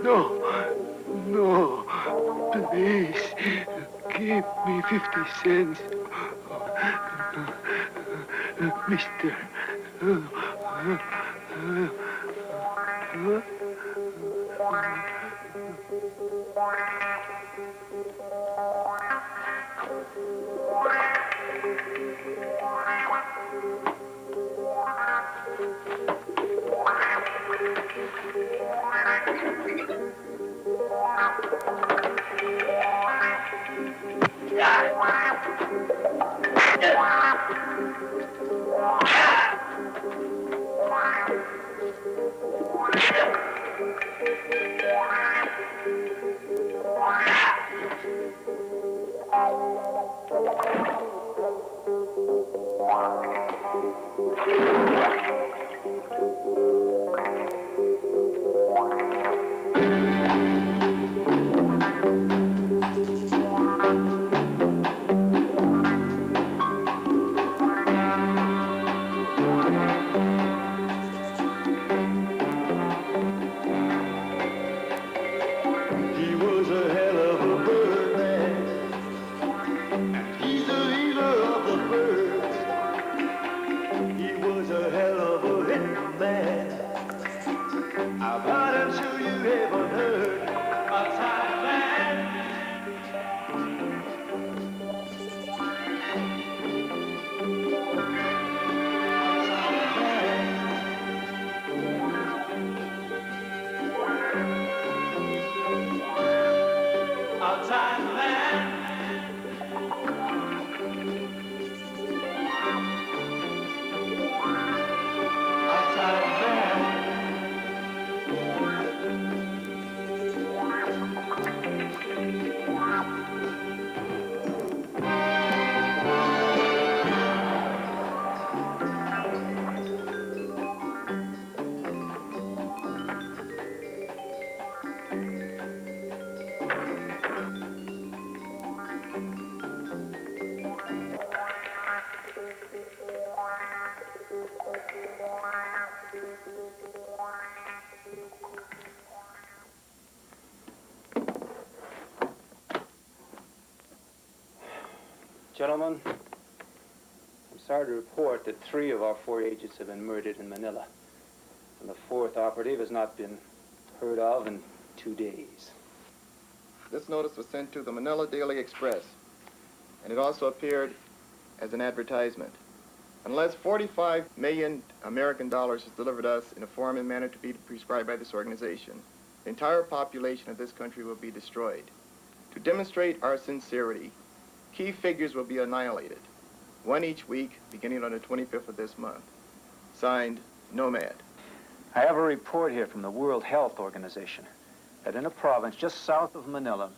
No, no, please, give me 50 cents, mister. Gentlemen, I'm sorry to report that 3 of our 4 agents have been murdered in Manila. And the 4th operative has not been heard of in 2 days. This notice was sent to the Manila Daily Express, and it also appeared as an advertisement. Unless 45 million American dollars is delivered to us in a form and manner to be prescribed by this organization, the entire population of this country will be destroyed. To demonstrate our sincerity, key figures will be annihilated, 1 each week, beginning on the 25th of this month. Signed, Nomad. I have a report here from the World Health Organization that in a province just south of Manila,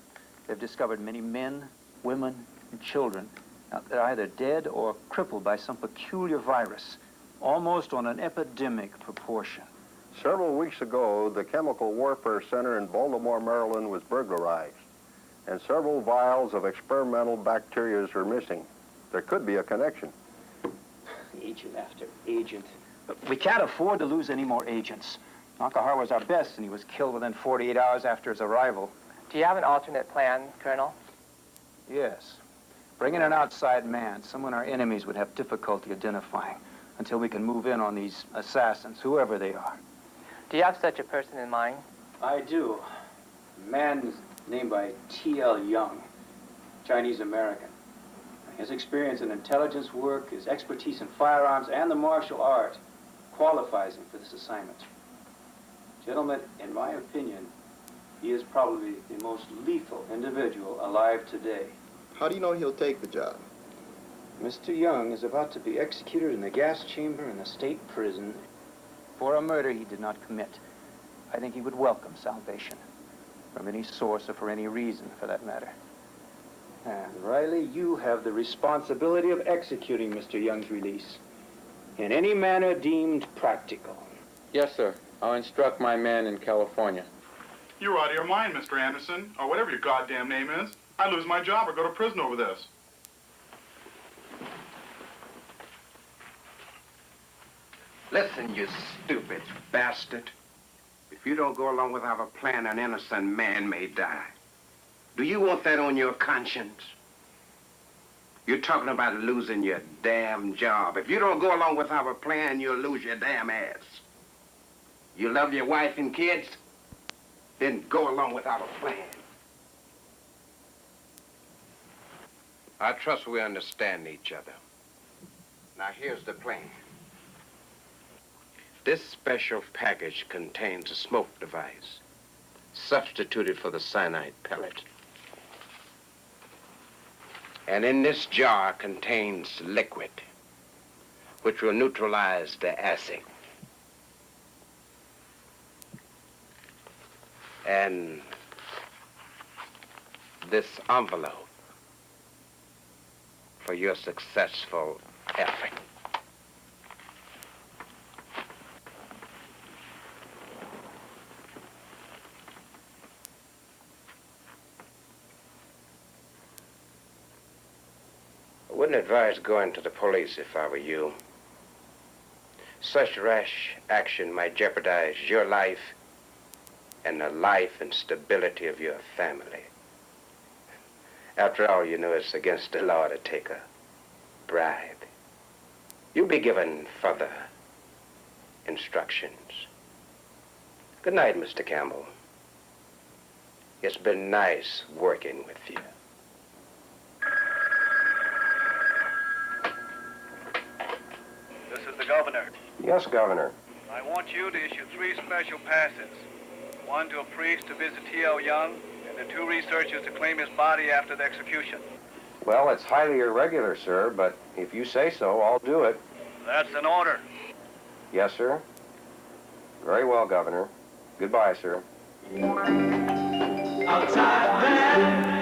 they've discovered many men, women, and children that are either dead or crippled by some peculiar virus, almost on an epidemic proportion. Several weeks ago, the Chemical Warfare Center in Baltimore, Maryland was burglarized, and several vials of experimental bacteria are missing. There could be a connection. Agent after agent. But we can't afford to lose any more agents. Nakahar was our best, and he was killed within 48 hours after his arrival. Do you have an alternate plan, Colonel? Yes. Bring in an outside man, someone our enemies would have difficulty identifying, until we can move in on these assassins, whoever they are. Do you have such a person in mind? I do. A man named by T.L. Young, Chinese-American. His experience in intelligence work, his expertise in firearms, and the martial art qualifies him for this assignment. Gentlemen, in my opinion, he is probably the most lethal individual alive today. How do you know he'll take the job? Mr. Young is about to be executed in the gas chamber in the state prison for a murder he did not commit. I think he would welcome salvation from any source or for any reason, for that matter. And Riley, you have the responsibility of executing Mr. Young's release in any manner deemed practical. Yes, sir. I'll instruct my man in California. You're out of your mind, Mr. Anderson, or whatever your goddamn name is. I'd lose my job or go to prison over this. Listen, you stupid bastard. If you don't go along with our plan, an innocent man may die. Do you want that on your conscience? You're talking about losing your damn job. If you don't go along with our plan, you'll lose your damn ass. You love your wife and kids? Then go along with our plan. I trust we understand each other. Now, here's the plan. This special package contains a smoke device, substituted for the cyanide pellet. And in this jar contains liquid, which will neutralize the acid. And this envelope for your successful effort. I wouldn't advise going to the police if I were you. Such rash action might jeopardize your life and the life and stability of your family. After all, you know it's against the law to take a bribe. You'll be given further instructions. Good night, Mr. Campbell. It's been nice working with you. This is the governor. Yes, Governor. I want you to issue 3 special passes. One to a priest to visit T.L. Young, and to 2 researchers to claim his body after the execution. Well, it's highly irregular, sir, but if you say so, I'll do it. That's an order. Yes, sir. Very well, Governor. Goodbye, sir. Outside there.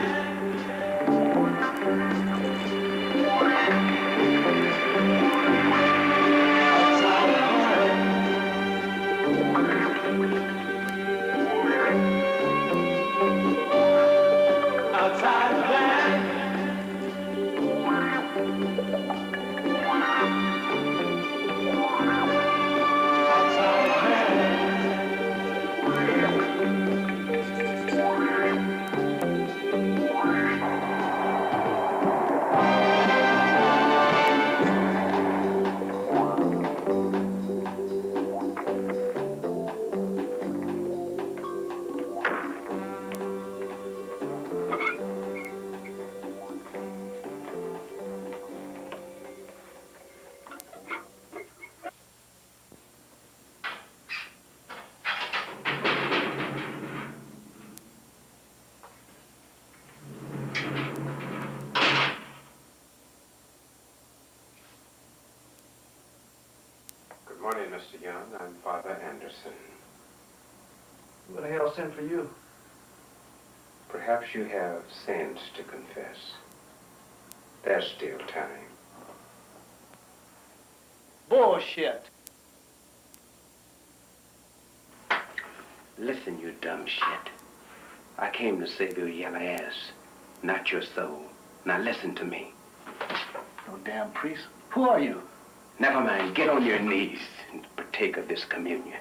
Good morning, Mr. Young. I'm Father Anderson. What the hell sent for you? Perhaps you have sins to confess. There's still time. Bullshit. Listen, you dumb shit. I came to save your yellow ass, not your soul. Now listen to me. No damn priest. Who are you? Never mind. Get on your knees and partake of this communion.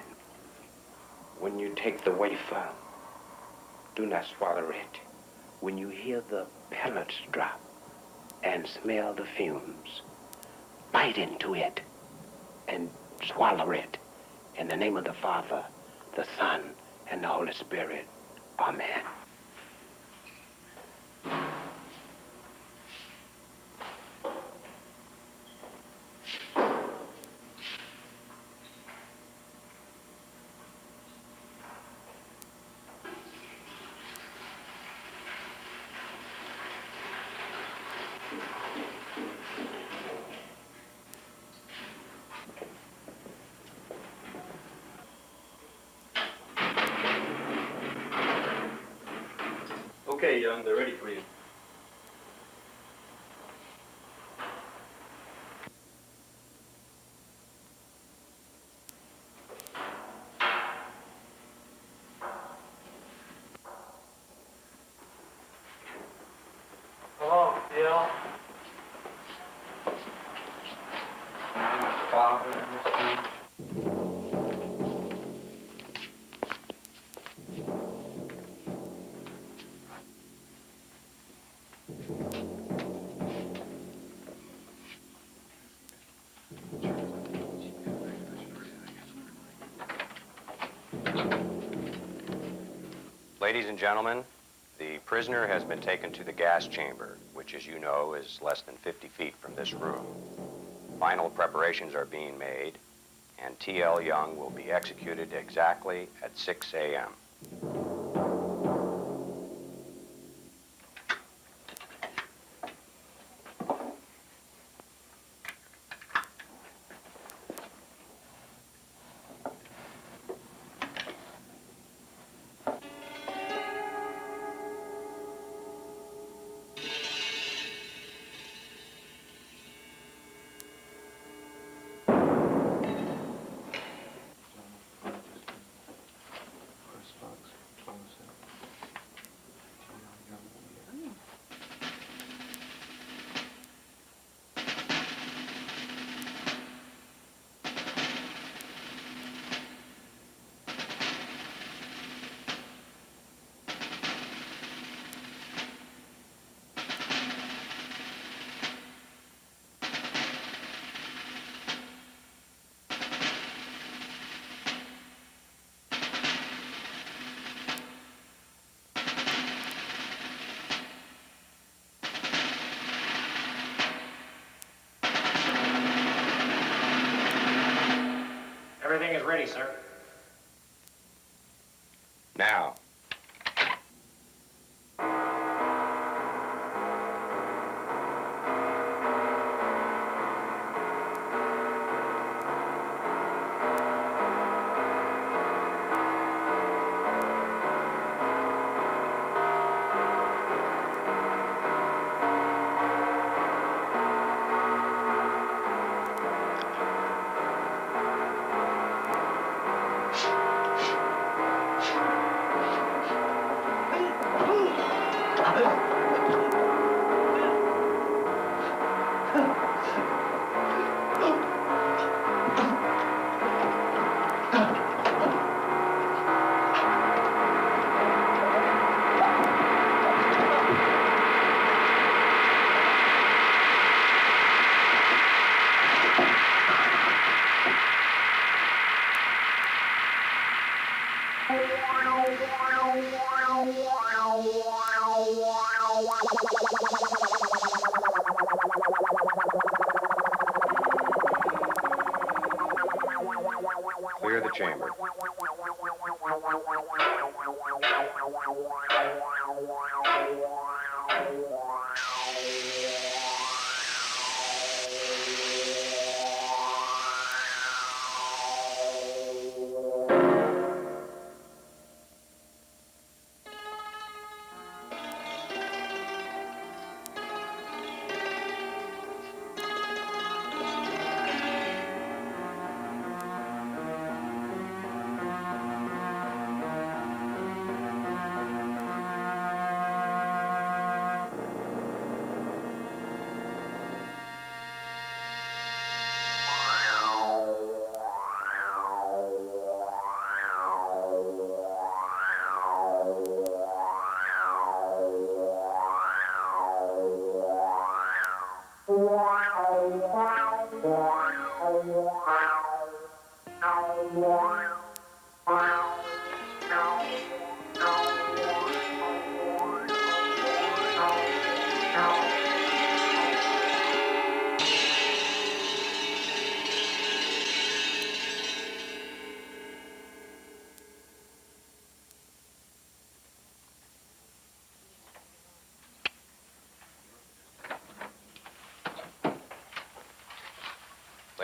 When you take the wafer, do not swallow it. when you hear the pellets drop and smell the fumes, bite into it and swallow it. In the name of the Father, the Son, and the Holy Spirit. Amen. Okay, Young, they're ready for you. Hello, Bill. Ladies and gentlemen, the prisoner has been taken to the gas chamber, which, as you know, is less than 50 feet from this room. Final preparations are being made, and T.L. Young will be executed exactly at 6 a.m. Everything is ready, sir. Now, clear the chamber.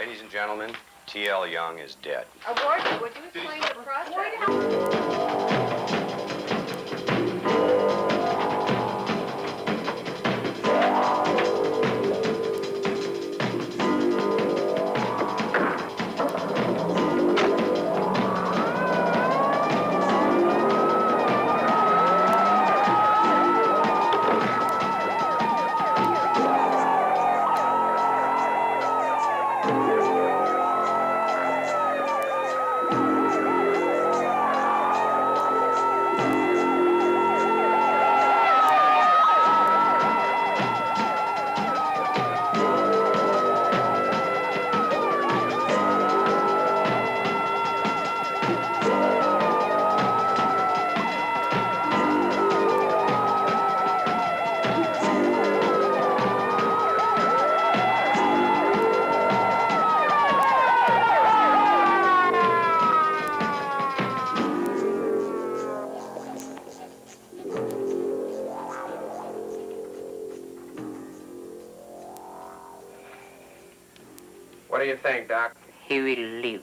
Ladies and gentlemen, T.L. Young is dead. Warden, would you explain the process? What do you think, Doc? He will live.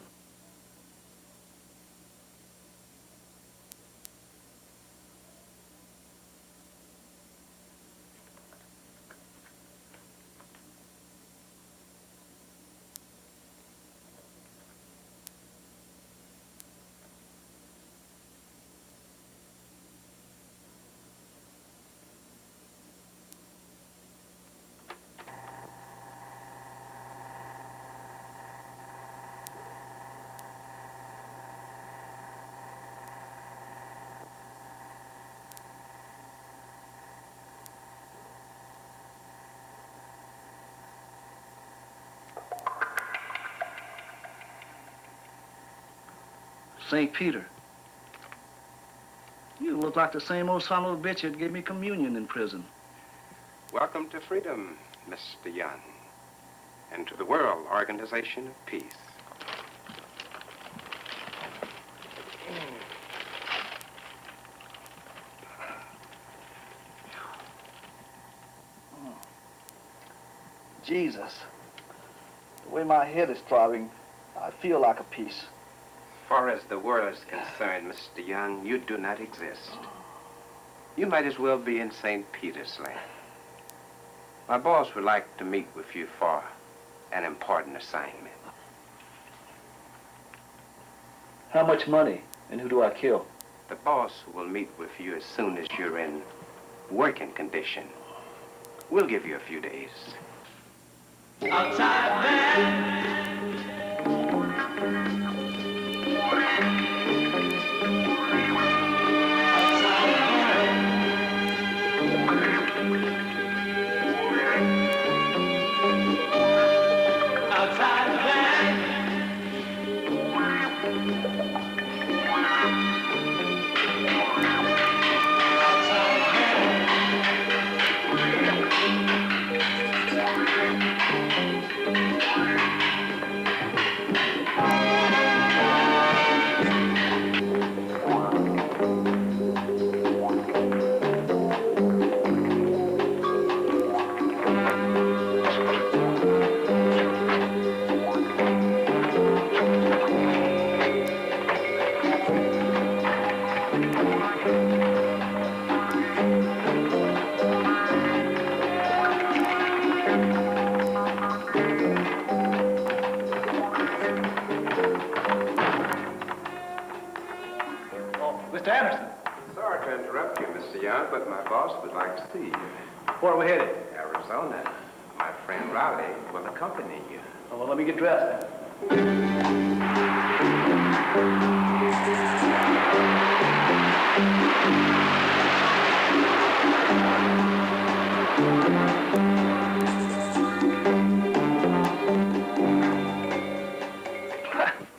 St. Peter. You look like the same old son of a bitch that gave me communion in prison. Welcome to freedom, Mr. Young, and to the World Organization of Peace. Jesus, the way my head is throbbing, I feel like a piece. As far as the world is concerned, Mr. Young, you do not exist. You might as well be in St. Peter's land. My boss would like to meet with you for an important assignment. How much money, and who do I kill? The boss will meet with you as soon as you're in working condition. We'll give you a few days. Outside man. Mr. Anderson. Sorry to interrupt you, Mr. Young, but my boss would like to see you. Where are we headed? Arizona. My friend Raleigh will accompany you. Oh, well, let me get dressed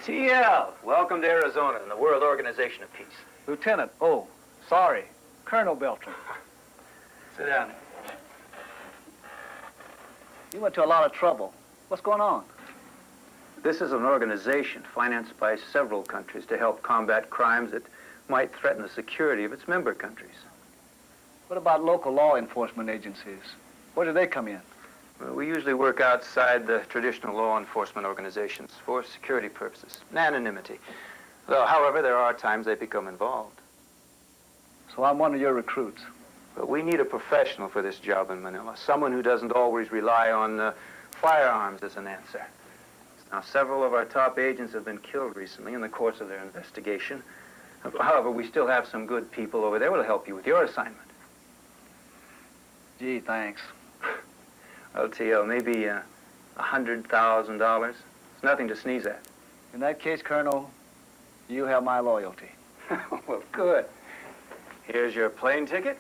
T.L., welcome to Arizona and the World Organization of Peace. Lieutenant, oh, sorry, Colonel Beltran. Sit down. You went to a lot of trouble. What's going on? This is an organization financed by several countries to help combat crimes that might threaten the security of its member countries. What about local law enforcement agencies? Where do they come in? Well, we usually work outside the traditional law enforcement organizations for security purposes and anonymity. Though, however, there are times they become involved. So I'm one of your recruits. But we need a professional for this job in Manila, someone who doesn't always rely on firearms as an answer. Now, several of our top agents have been killed recently in the course of their investigation. However, we still have some good people over there who will help you with your assignment. Gee, thanks. Well, T.O., maybe $100,000. It's nothing to sneeze at. In that case, Colonel, you have my loyalty. Well, good. Here's your plane ticket.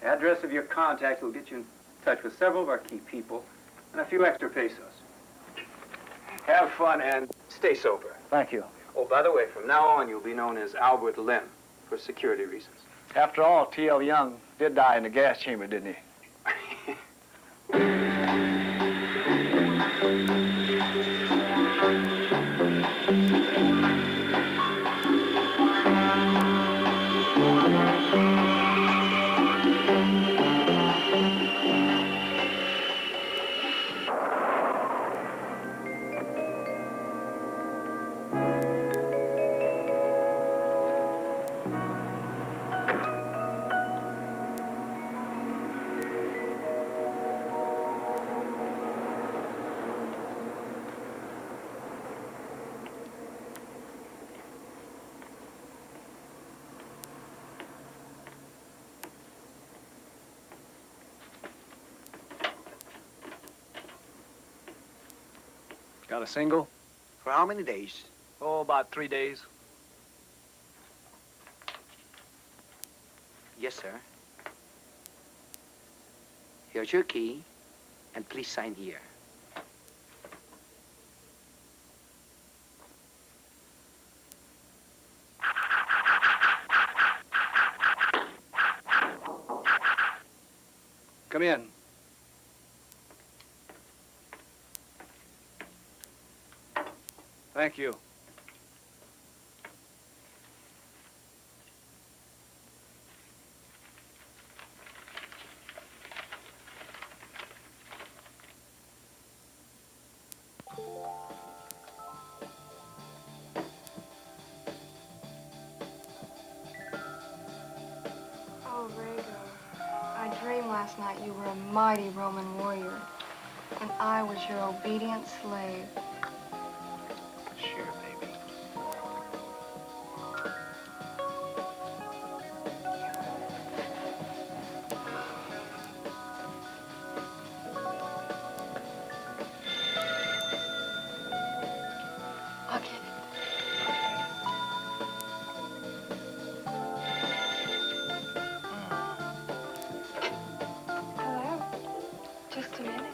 Address of your contact will get you in touch with several of our key people and a few extra pesos. Have fun and stay sober. Thank you. Oh, by the way, from now on, you'll be known as Albert Lim for security reasons. After all, T.L. Young did die in the gas chamber, didn't he? Got a single? For how many days? Oh, about 3 days. Yes, sir. Here's your key, and please sign here. Come in. Thank you. Oh, Rhaegar, I dreamed last night you were a mighty Roman warrior, and I was your obedient slave. Sure, baby. I'll get it. Hello. Just a minute.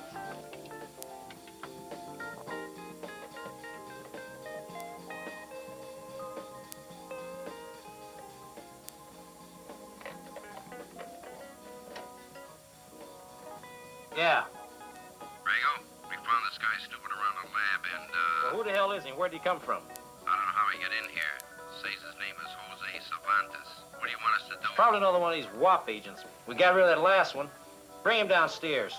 Yeah. Rago, we found this guy snooping around the lab and, Well, who the hell is he? Where'd he come from? I don't know how he got in here. Says his name is Jose Cervantes. What do you want us to do? Probably another one of these WAP agents. We got rid of that last one. Bring him downstairs.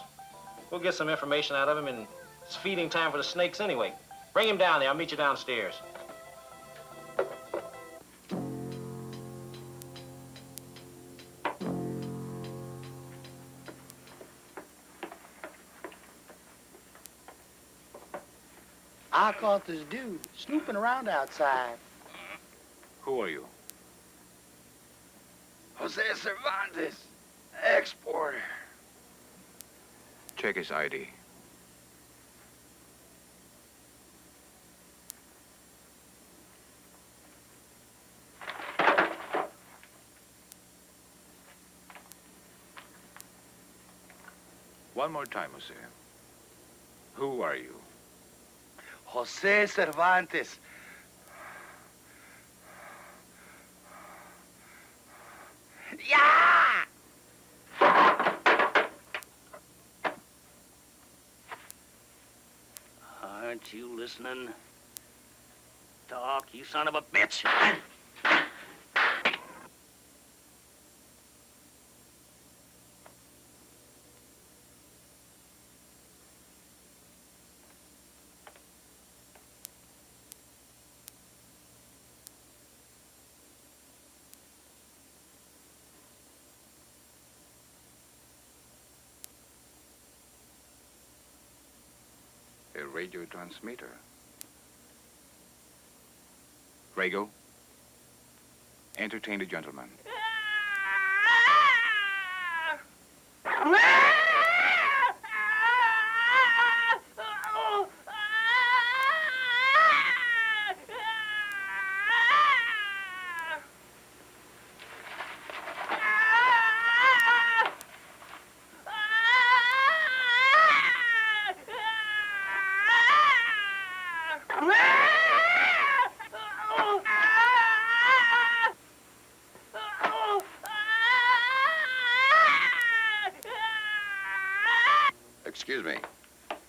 We'll get some information out of him, and it's feeding time for the snakes anyway. Bring him down there. I'll meet you downstairs. I caught this dude snooping around outside. Who are you? Jose Cervantes, exporter. Check his ID. One more time, Jose. Who are you? Jose Cervantes. Yeah! Aren't you listening? Talk, you son of a bitch. radio transmitter. Rago, entertain the gentleman. Excuse me.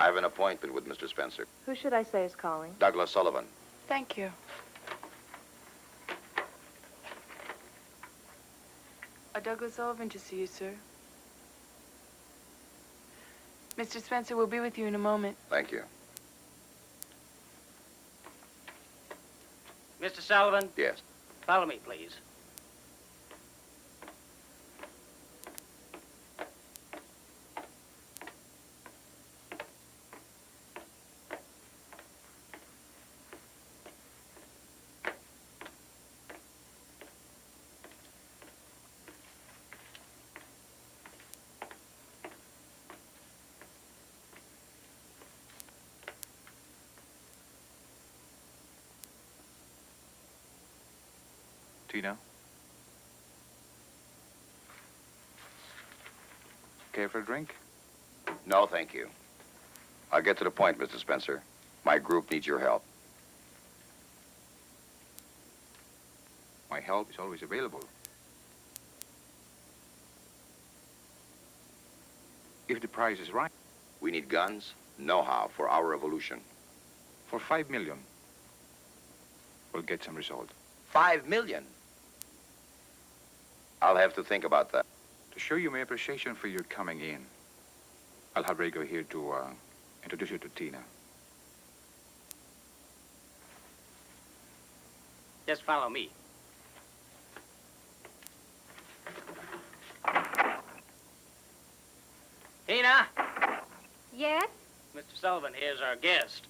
I have an appointment with Mr. Spencer. Who should I say is calling? Douglas Sullivan. Thank you. Douglas Sullivan to see you, sir. Mr. Spencer will be with you in a moment. Thank you. Mr. Sullivan? Yes. Follow me, please. Tina? Care for a drink? No, thank you. I'll get to the point, Mr. Spencer. My group needs your help. My help is always available. If the price is right. We need guns, know-how for our revolution. For 5 million, we'll get some result. 5 million? I'll have to think about that. To show you my appreciation for your coming in, I'll have Rago here to introduce you to Tina. Just follow me. Tina? Yes? Mr. Sullivan here's our guest.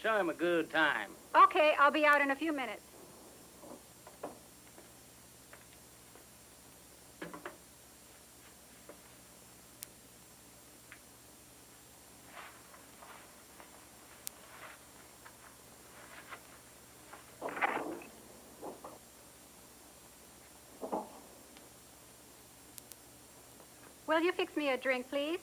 Show him a good time. Okay, I'll be out in a few minutes. Will you fix me a drink, please?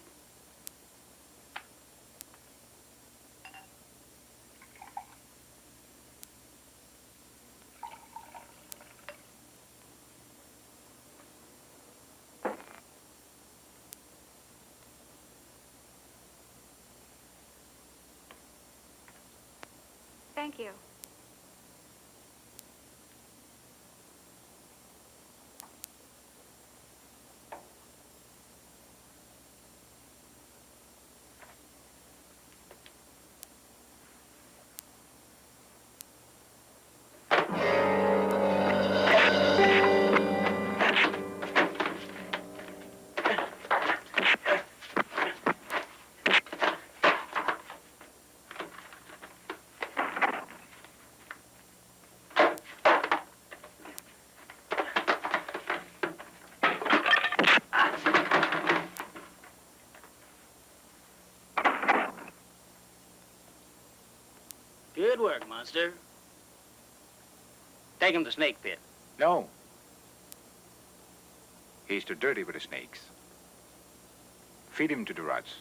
Thank you. Good work, Monster. Take him to Snake Pit. No. He's too dirty with the snakes. Feed him to the rats.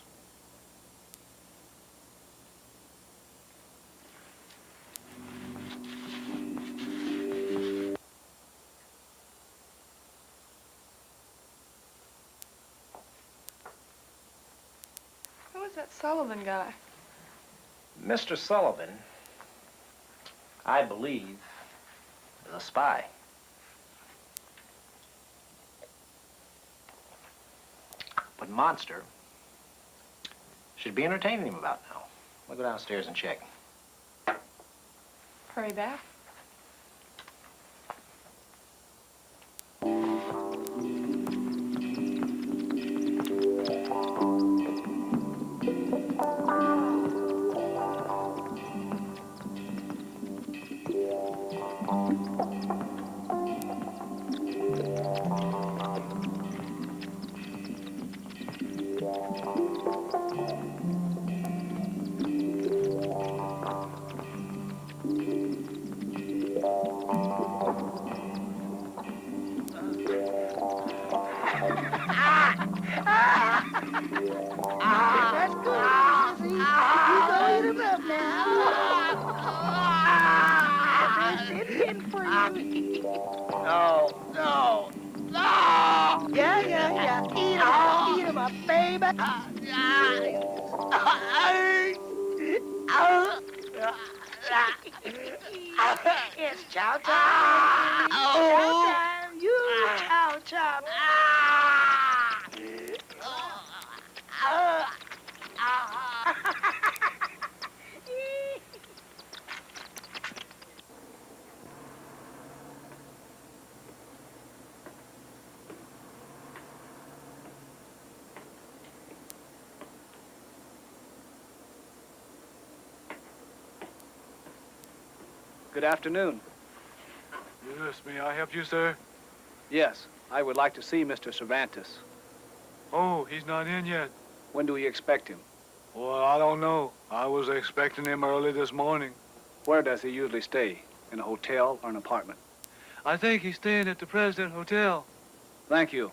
Who is that Sullivan guy? Mr. Sullivan, I believe, is a spy. But Monster should be entertaining him about now. We'll go downstairs and check. Hurry back. That's good, Jesse. You go eat him up now. It's in for you. No, no, no. Yeah. Eat him up, baby. It's chow time. Chow time. You chow. Good afternoon. Yes, may I help you, sir? Yes, I would like to see Mr. Cervantes. Oh, he's not in yet. When do we expect him? Well, I don't know. I was expecting him early this morning. Where does he usually stay? In a hotel or an apartment? I think he's staying at the President Hotel. Thank you.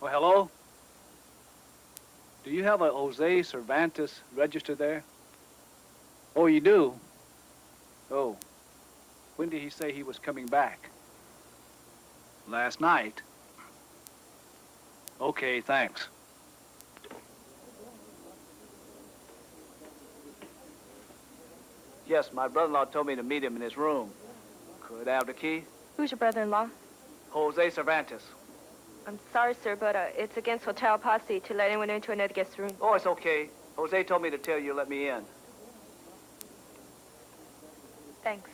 Well, hello? Do you have a Jose Cervantes registered there? Oh, you do? Oh. When did he say he was coming back? Last night? Okay, thanks. Yes, my brother-in-law told me to meet him in his room. Could I have the key? Who's your brother-in-law? Jose Cervantes. I'm sorry, sir, but it's against hotel policy to let anyone into another guest room. Oh, it's okay. Jose told me to tell you to let me in. Thanks.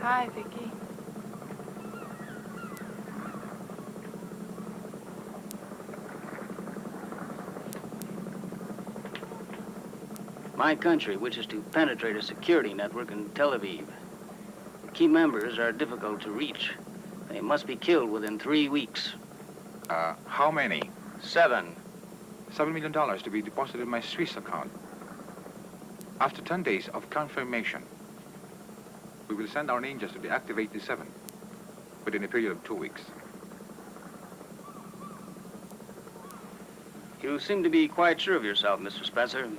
Hi, Vicky. My country wishes to penetrate a security network in Tel Aviv. Key members are difficult to reach. They must be killed within 3 weeks. How many? 7. $7 million to be deposited in my Swiss account. After 10 days of confirmation, we will send our ninjas to deactivate the 7 within a period of 2 weeks. You seem to be quite sure of yourself, Mr. Spencer.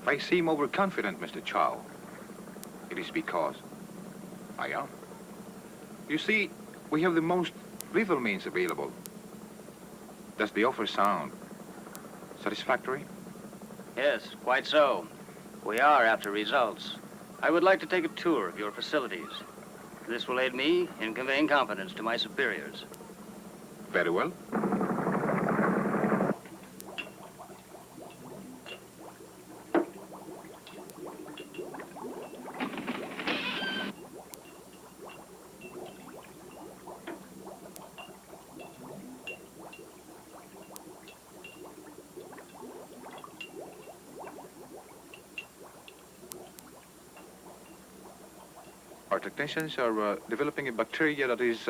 If I seem overconfident, Mr. Chow, it is because I am. You see, we have the most lethal means available. Does the offer sound satisfactory? Yes, quite so. We are after results. I would like to take a tour of your facilities. This will aid me in conveying confidence to my superiors. Very well. Our technicians are developing a bacteria that is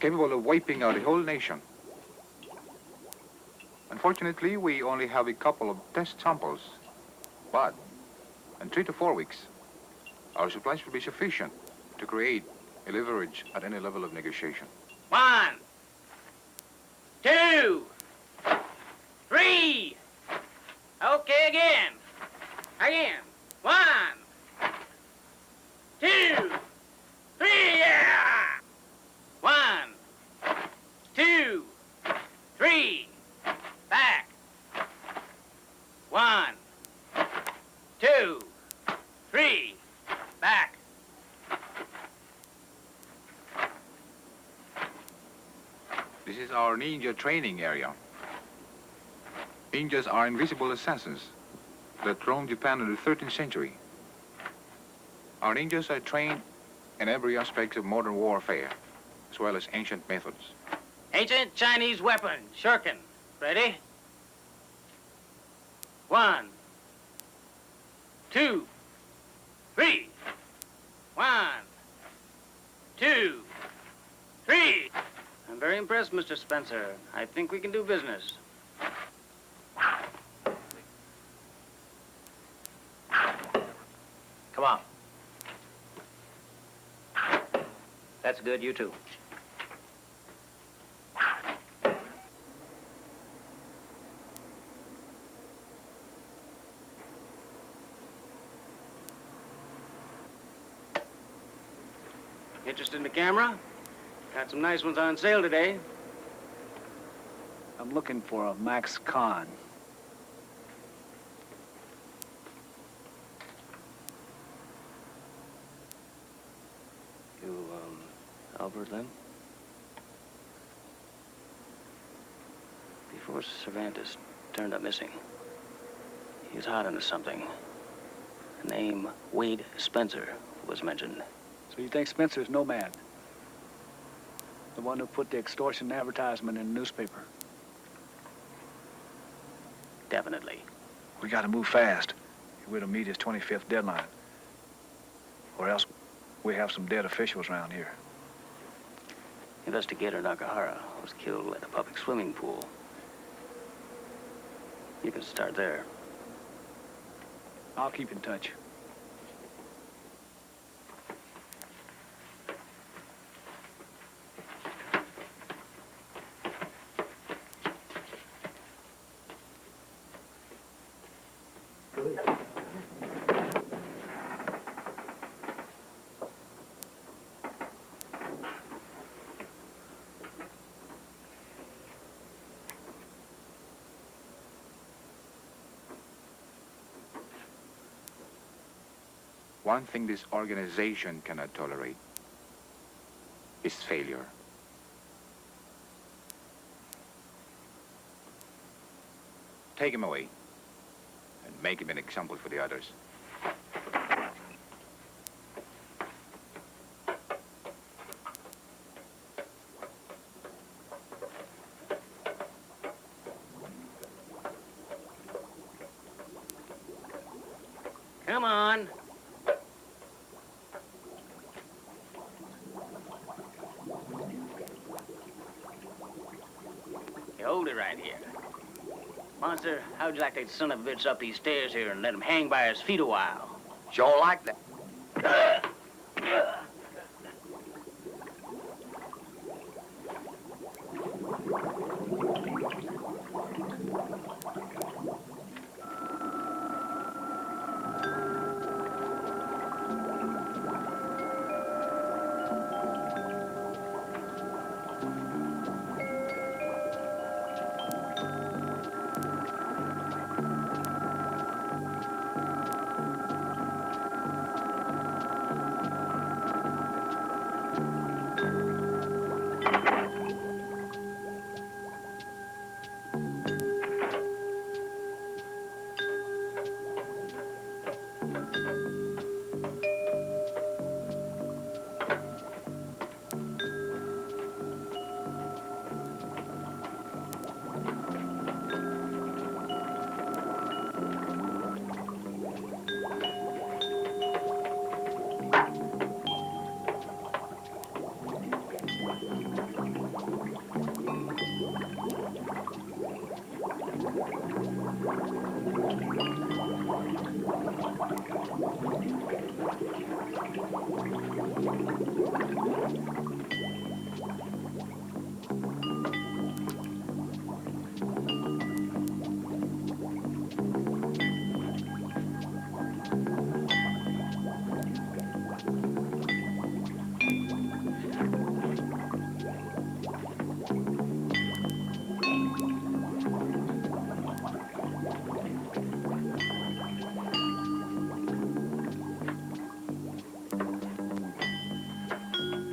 capable of wiping out a whole nation. Unfortunately, we only have a couple of test samples, but in 3 to 4 weeks, our supplies will be sufficient to create a leverage at any level of negotiation. 1, 2, 3. Okay, again. Again. 1, 2, 3. Yeah. 1, 2, 3. Back. 1, 2, 3. Back. This is our ninja training area. Ninjas are invisible assassins that roamed Japan in the 13th century. Our ninjas are trained in every aspect of modern warfare, as well as ancient methods. Ancient Chinese weapon, shuriken. Ready? 1, 2, 3. 1, 2, 3. I'm very impressed, Mr. Spencer. I think we can do business. Come on. That's good, you too. Interested in the camera? Got some nice ones on sale today. I'm looking for a Max Khan. You, Albert Lim? Before Cervantes turned up missing, he was hot into something. The name Wade Spencer was mentioned. So you think Spencer's nomad? The one who put the extortion advertisement in the newspaper? Definitely. We gotta move fast. We're to meet his 25th deadline. Or else we have some dead officials around here. Investigator Nakahara was killed at a public swimming pool. You can start there. I'll keep in touch. One thing this organization cannot tolerate is failure. Take him away and make him an example for the others. Come on. You hold it right here. Monster, how'd you like that son of a bitch up these stairs here and let him hang by his feet a while? Sure like that.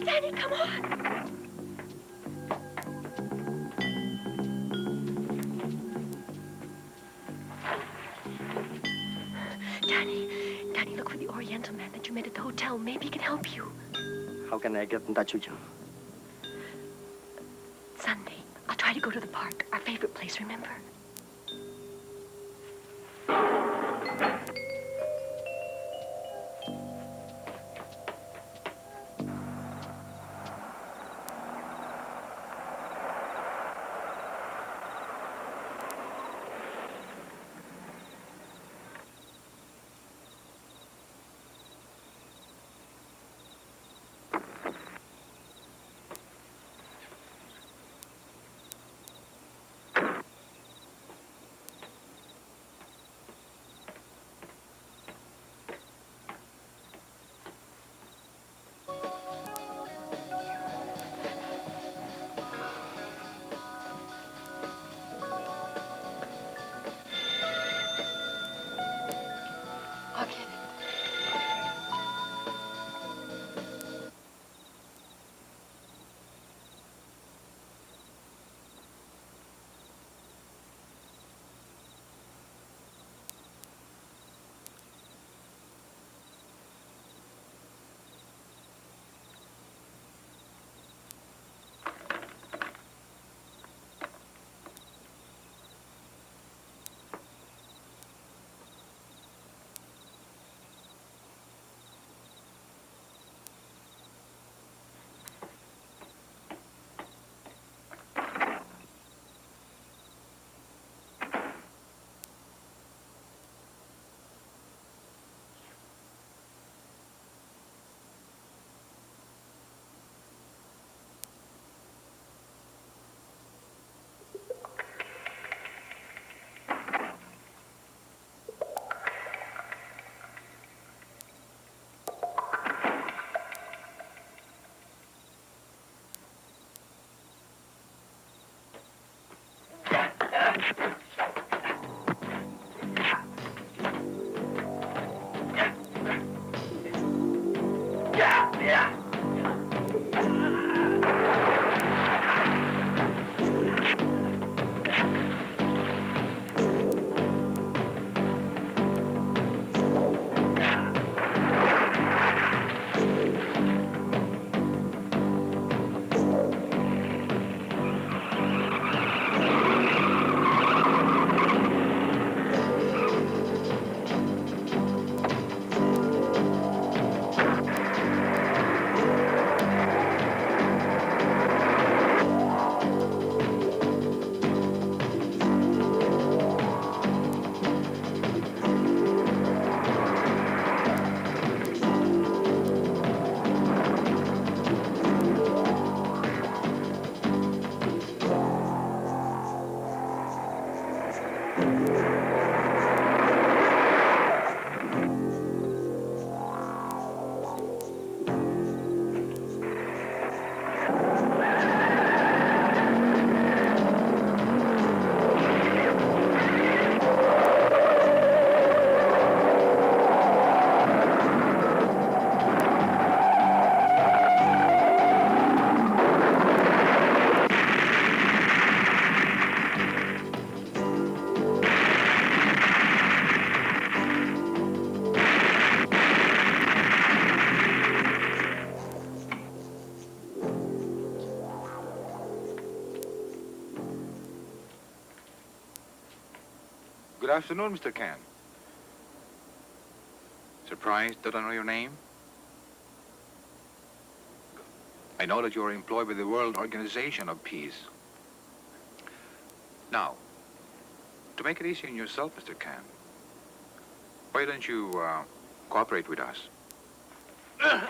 Danny, come on. Danny, look for the Oriental man that you met at the hotel. Maybe he can help you. How can I get in touch with you? Sunday, I'll try to go to the park, our favorite place, remember? I'll get it. afternoon, Mr. Can. Surprised that I know your name? I know that you are employed by the World Organization of Peace. Now, to make it easy on yourself, Mr. Can, why don't you cooperate with us? I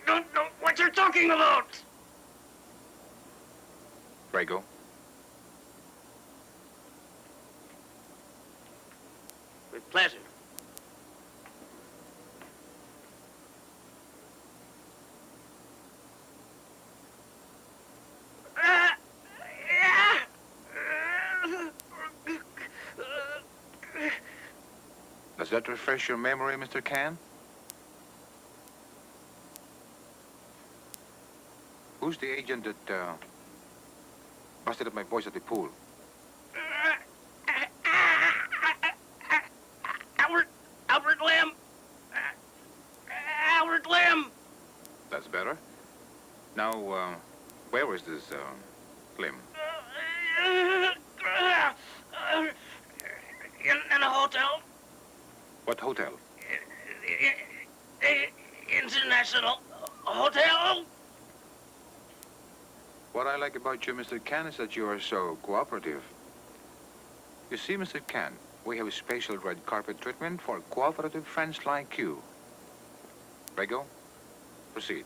don't know what you're talking about. Rego? With pleasure. Does that refresh your memory, Mr. Can? Who's the agent that busted up my boys at the pool? Albert Lim. Albert Lim. That's better. Now, where was this Lim? In a hotel. What hotel? International hotel. What I like about you, Mr. Can, is that you are so cooperative. You see, Mr. Can, we have a special red carpet treatment for cooperative friends like you. Rego, proceed.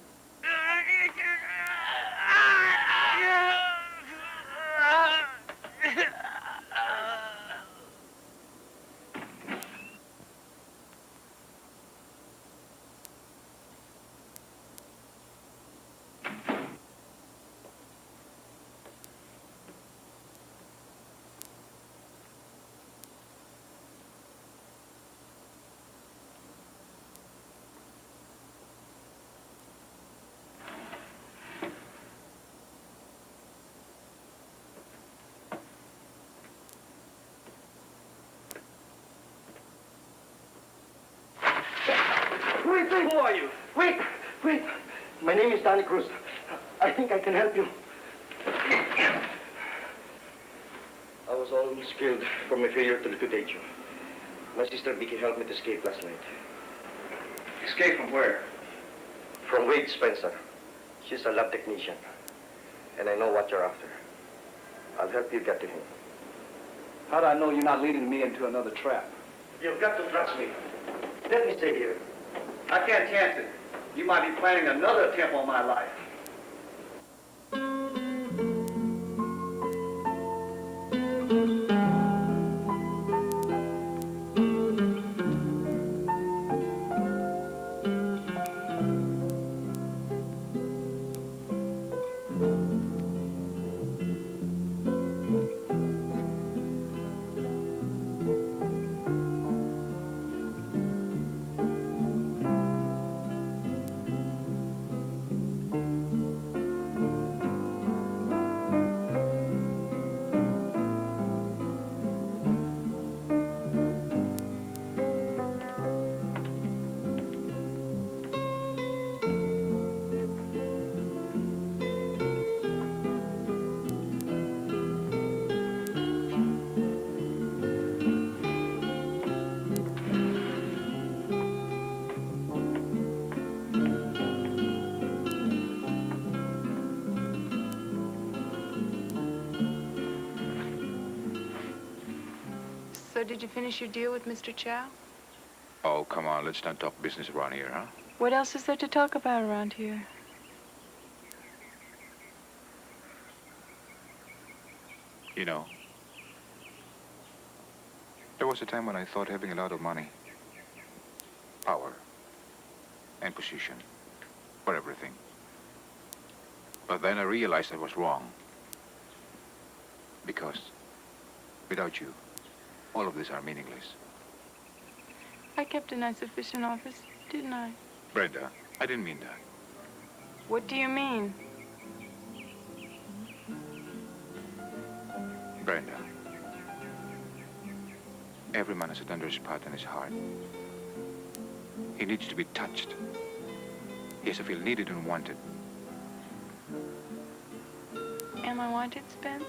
Wait, who are you? Wait. My name is Danny Cruz. I think I can help you. I was almost killed for my failure to liquidate you. My sister Vicky helped me to escape last night. Escape from where? From Wade Spencer. She's a lab technician. And I know what you're after. I'll help you get to him. How do I know you're not leading me into another trap? You've got to trust me. Let me stay here. I can't chance it. You might be planning another attempt on my life. So did you finish your deal with Mr. Chow? Oh, come on, let's not talk business around here, huh? What else is there to talk about around here? You know, there was a time when I thought having a lot of money, power, and position were everything. But then I realized I was wrong. Because without you, all of these are meaningless. I kept a nice efficient office, didn't I? Brenda, I didn't mean that. What do you mean? Brenda, every man has a tender spot in his heart. He needs to be touched. He has to feel needed and wanted. Am I wanted, Spence?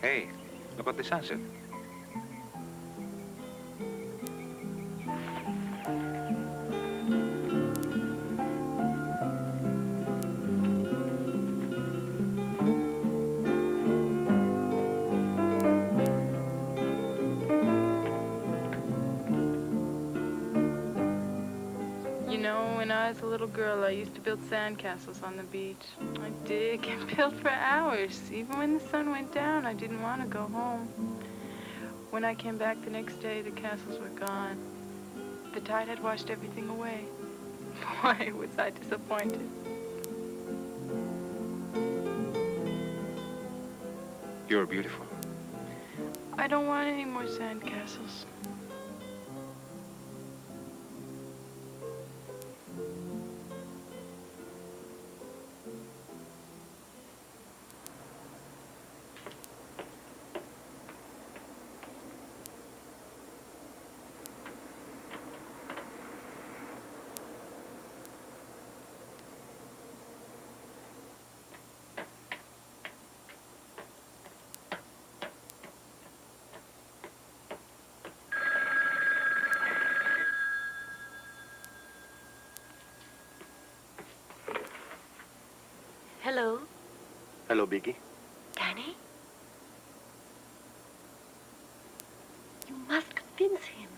Hey, look at the sunset. You know, when I was a little girl, I used to build sandcastles on the beach. I'd dig and build for hours. Even when the sun went down, I didn't want to go home. When I came back the next day, the castles were gone. The tide had washed everything away. Boy, was I disappointed. You're beautiful. I don't want any more sandcastles. Hello, Hello, Vicky. Danny? You must convince him.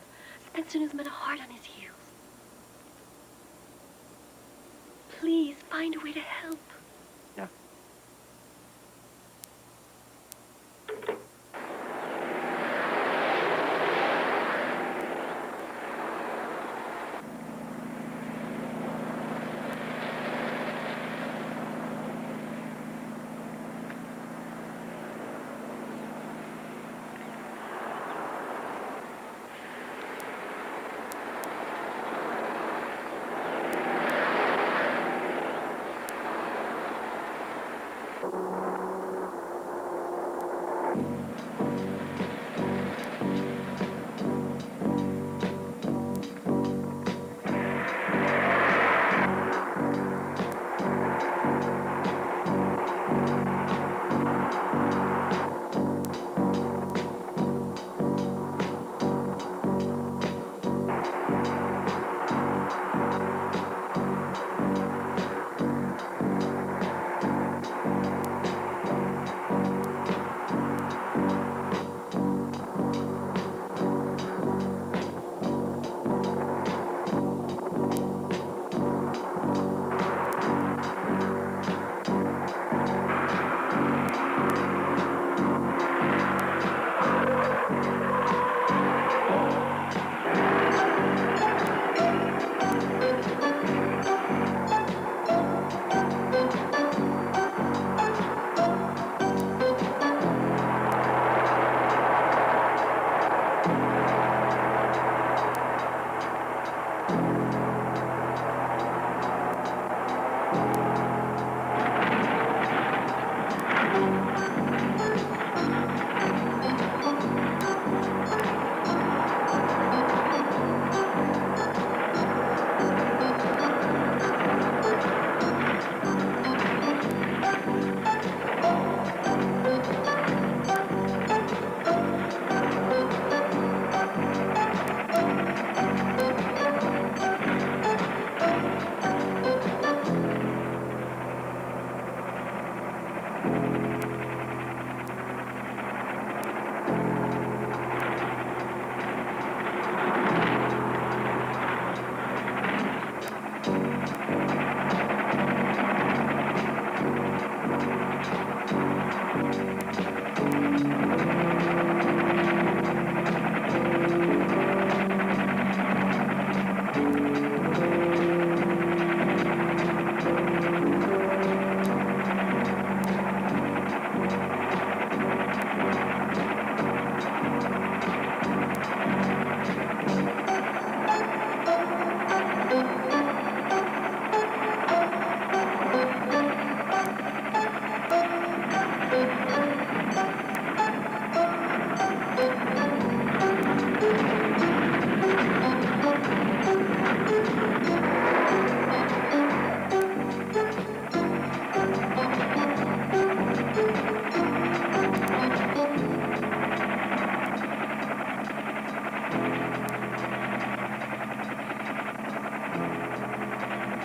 Spencer has met a heart on his heels. Please, find a way to help. Yeah.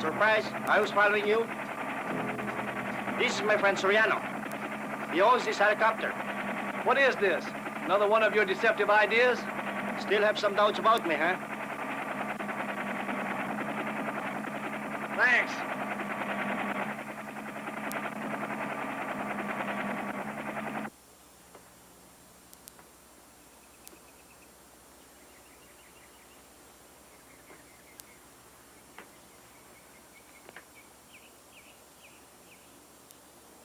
Surprise? I was following you. This is my friend Soriano. He owns this helicopter. What is this? Another one of your deceptive ideas? Still have some doubts about me, huh? Thanks.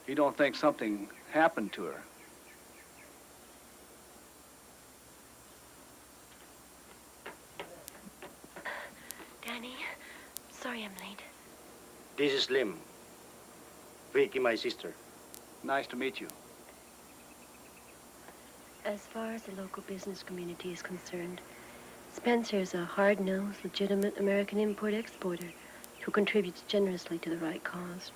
You don't think something happened to her? Danny, sorry I'm late. This is Lim. Vicky, my sister. Nice to meet you. As far as the local business community is concerned, Spencer's a hard-nosed, legitimate American import-exporter who contributes generously to the right cause.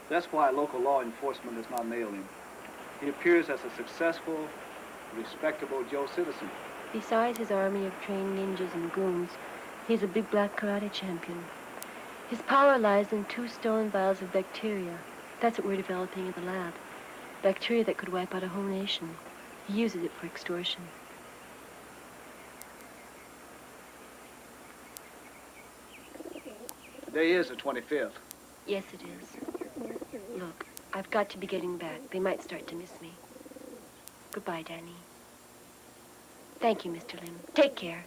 That's why local law enforcement has not nailed him. He appears as a successful, respectable Joe citizen. Besides his army of trained ninjas and goons, he's a big black karate champion. His power lies in 2 stolen vials of bacteria. That's what we're developing in the lab. Bacteria that could wipe out a whole nation. He uses it for extortion. Today is the 25th. Yes, it is. Look, I've got to be getting back. They might start to miss me. Goodbye, Danny. Thank you, Mr. Lim. Take care.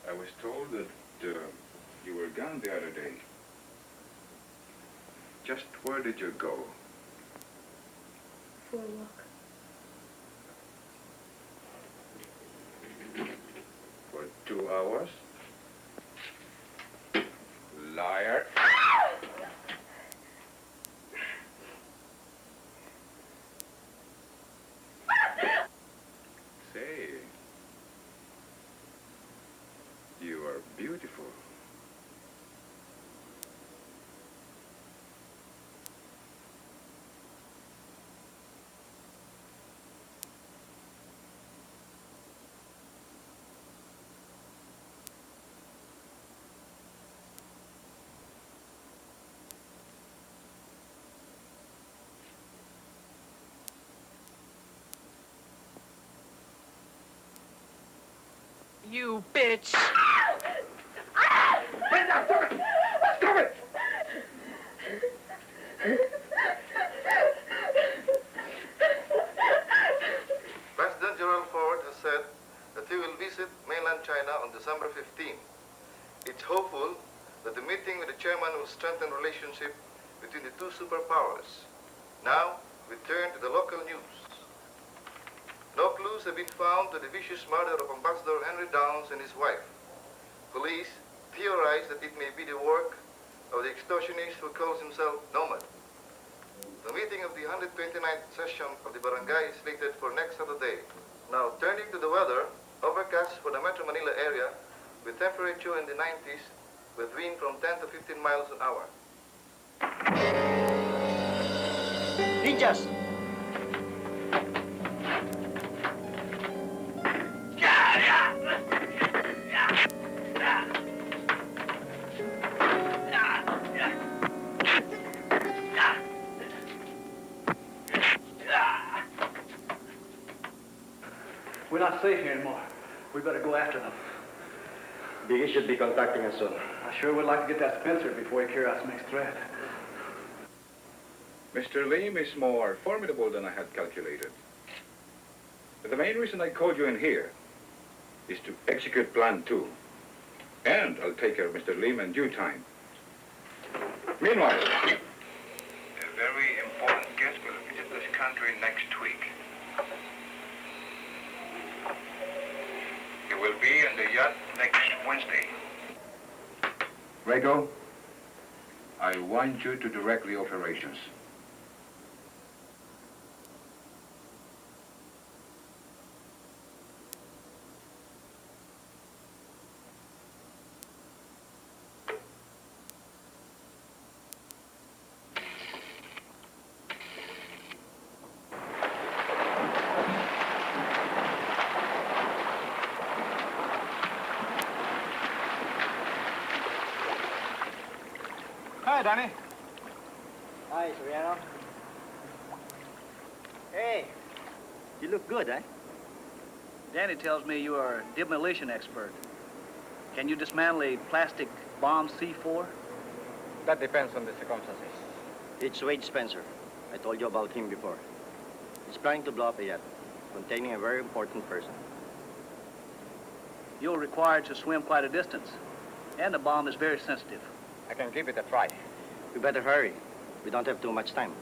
I was told that you were gone the other day. Just where did you go? For a walk. For 2 hours? Liar. Say, you are beautiful. You bitch. Stop it! President Gerald Ford has said that he will visit mainland China on December 15. It's hopeful that the meeting with the chairman will strengthen relationship between the two superpowers. Now, we turn to the local news. No clues have been found to the vicious murder of Ambassador Henry Downs and his wife. Police theorize that it may be the work of the extortionist who calls himself Nomad. The meeting of the 129th session of the barangay is slated for next Saturday. Now, turning to the weather, overcast for the Metro Manila area with temperature in the 90s with wind from 10 to 15 miles an hour. Ninjas! We're not safe here anymore. We better go after them. Biggie should be contacting us soon. I sure would like to get that Spencer before he carries out some next threat. Mr. Lim is more formidable than I had calculated. But the main reason I called you in here is to execute Plan 2. And I'll take care of Mr. Lim in due time. Meanwhile, a very important guest will visit this country next week. He will be in the yacht next Wednesday. Rego, I want you to direct the operations. Hi, Danny. Hi, Soriano. Hey, you look good, eh? Danny tells me you are a demolition expert. Can you dismantle a plastic bomb C4? That depends on the circumstances. It's Wade Spencer. I told you about him before. He's planning to blow up a yacht containing a very important person. You're required to swim quite a distance, and the bomb is very sensitive. I can give it a try. You better hurry. We don't have too much time.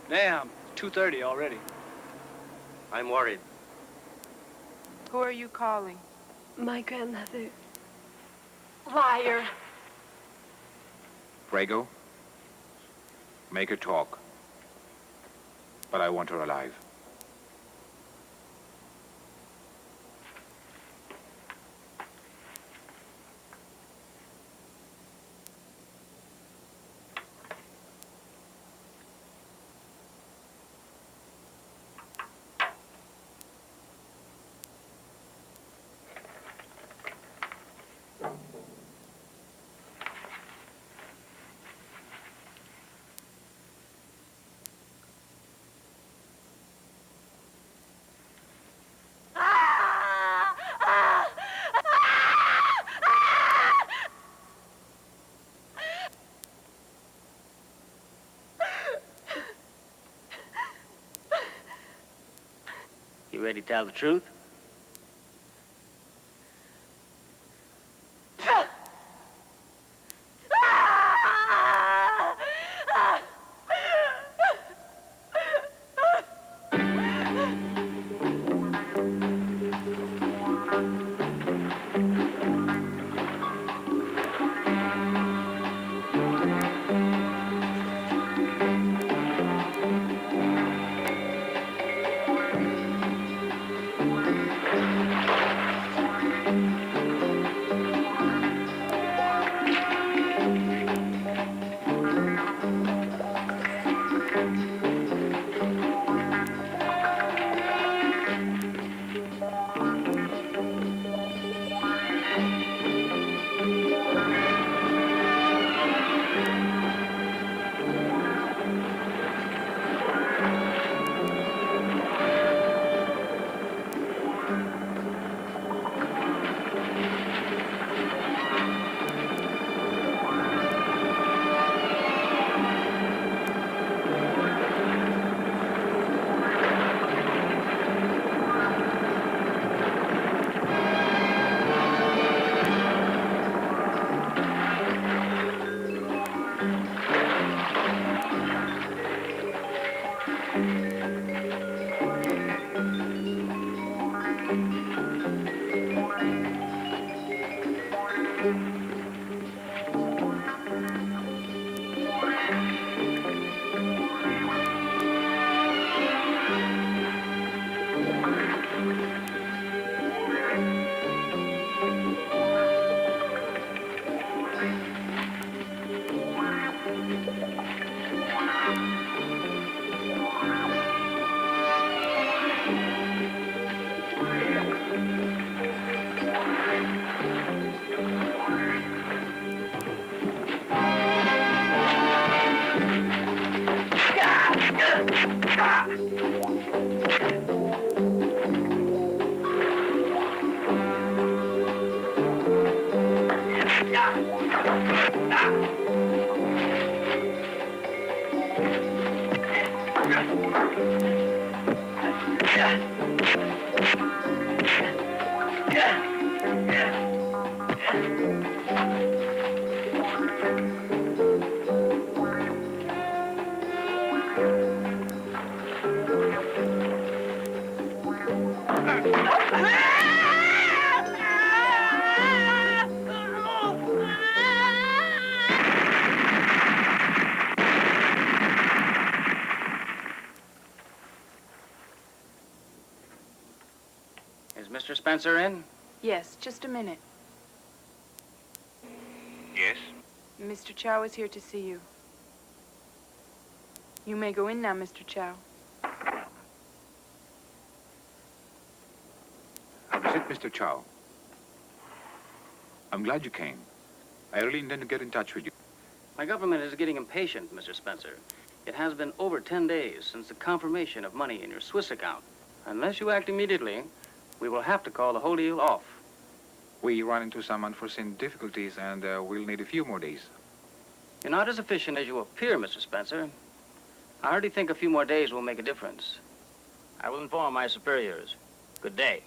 Damn, 2:30 already. I'm worried. Who are you calling? My grandmother. Liar. Rego, make her talk. But I want her alive. You ready to tell the truth? Is Mr. Spencer in? Yes, just a minute. Yes? Mr. Chow is here to see you. You may go in now, Mr. Chow. How is it, Mr. Chow? I'm glad you came. I really intend to get in touch with you. My government is getting impatient, Mr. Spencer. It has been over 10 days since the confirmation of money in your Swiss account. Unless you act immediately, we will have to call the whole deal off. We run into some unforeseen difficulties, and we'll need a few more days. You're not as efficient as you appear, Mr. Spencer. I hardly think a few more days will make a difference. I will inform my superiors. Good day.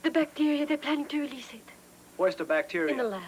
The bacteria, they're planning to release it. Where's the bacteria? In the lab.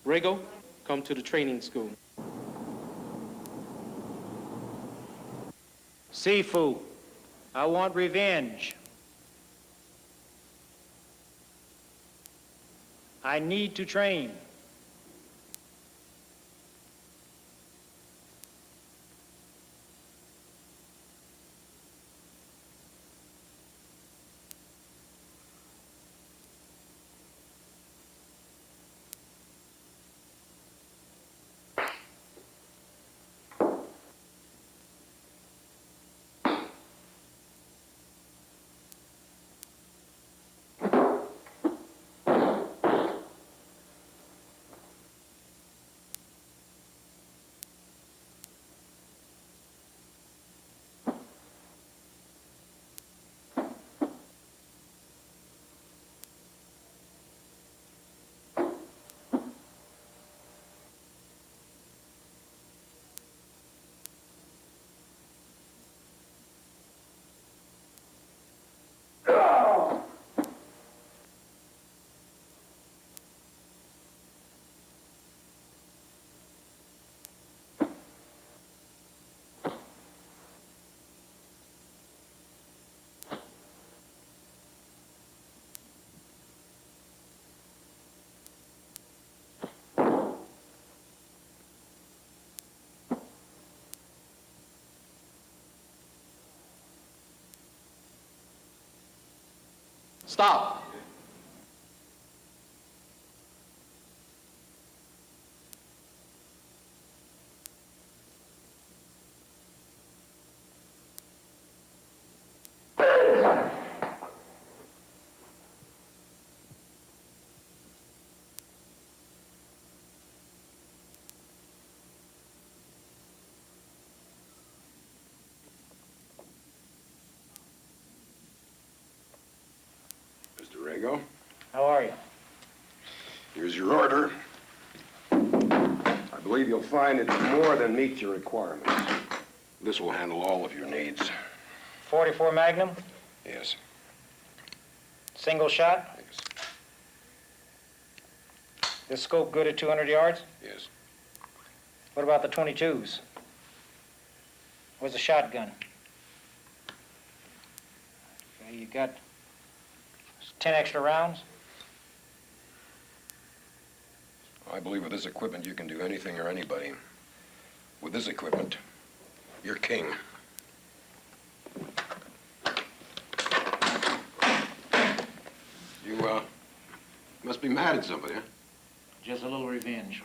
Rego, come to the training school. Sifu, I want revenge. I need to train. Stop. Mr. Rego, How are you? here's your order. I believe you'll find it more than meets your requirements. This will handle all of your needs. 44 Magnum, Yes. single shot. Yes. This scope good at 200 yards? Yes. What about the 22s? Where's the shotgun? Okay, you got 10 extra rounds? I believe with this equipment you can do anything or anybody. With this equipment, you're king. You, must be mad at somebody, huh? Just a little revenge.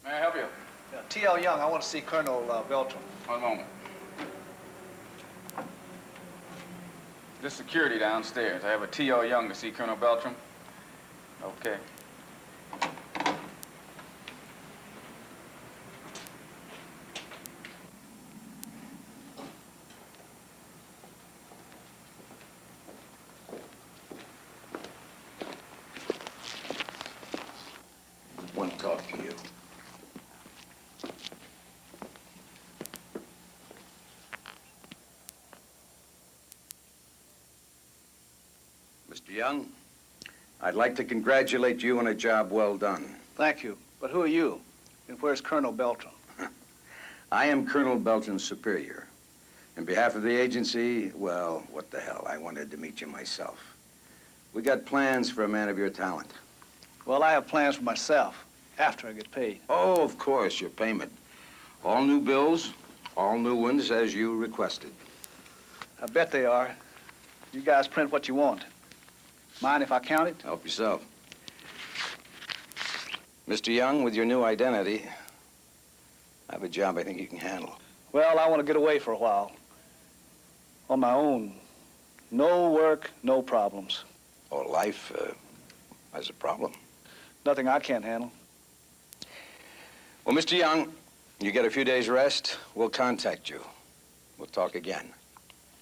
May I help you? T.L. Young, I want to see Colonel Beltram. One moment. This security downstairs. I have a T.L. Young to see Colonel Beltram. Okay. Want to talk to you. Mr. Young, I'd like to congratulate you on a job well done. Thank you. But who are you? And where's Colonel Beltram? I am Colonel Beltram's superior. On behalf of the agency, well, what the hell, I wanted to meet you myself. We got plans for a man of your talent. Well, I have plans for myself after I get paid. Oh, of course, your payment. All new bills, all new ones as you requested. I bet they are. You guys print what you want. Mind if I count it? Help yourself. Mr. Young, with your new identity, I have a job I think you can handle. Well, I want to get away for a while. On my own. No work, no problems. Oh, life has a problem. Nothing I can't handle. Well, Mr. Young, you get a few days rest, we'll contact you. We'll talk again.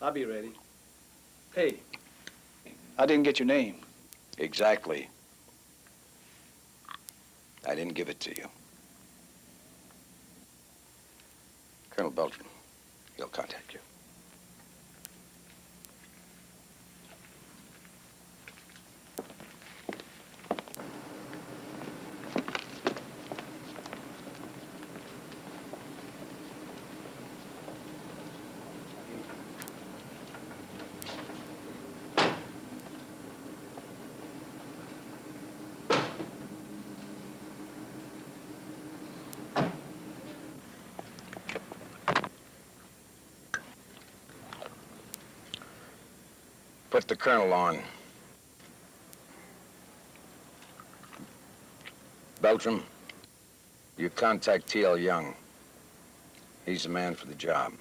I'll be ready. Hey, I didn't get your name. Exactly. I didn't give it to you. Colonel Beltran, he'll contact you. Put the colonel on. Beltram, you contact T.L. Young. He's the man for the job.